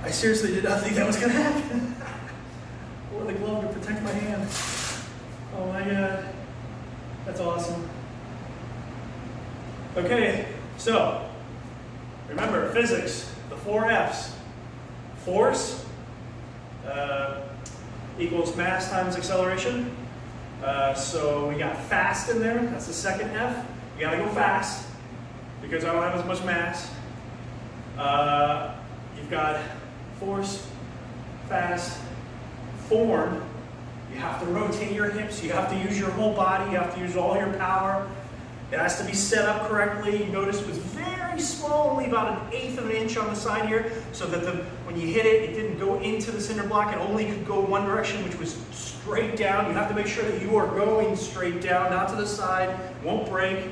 I seriously did not think that was going to happen. I wore the glove to protect my hand. Oh my God. That's awesome. Okay, so remember physics, the 4 F's. Force equals mass times acceleration. So we got fast in there, that's the second F. You gotta go fast because I don't have as much mass. You've got force, fast, form. You have to rotate your hips, you have to use your whole body, you have to use all your power. It has to be set up correctly. You notice it was very small, only about 1/8 of an inch on the side here, so that when you hit it, it didn't go into the cinder block. It only could go one direction, which was straight down. You have to make sure that you are going straight down, not to the side. It won't break.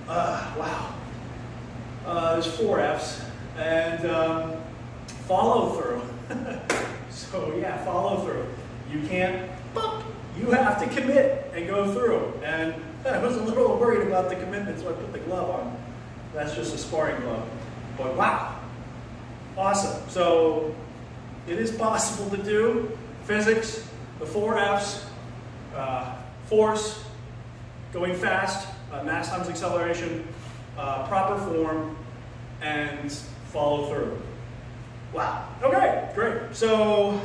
Wow. There's 4 F's. And follow through. So yeah, follow through. You can't, you have to commit and go through. And I was a little worried about the commitment, so I put the glove on. That's just a sparring glove. But wow, awesome. So it is possible to do. Physics, the 4 F's, force, going fast, mass times acceleration, proper form, and follow through. Wow, okay, great. So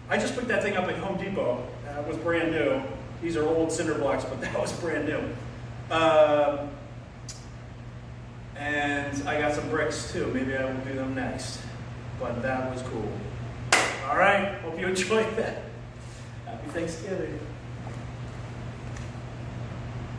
I just picked that thing up at Home Depot. It was brand new. These are old cinder blocks, but that was brand new. And I got some bricks too. Maybe I will do them next. But that was cool. All right, hope you enjoyed that. Happy Thanksgiving.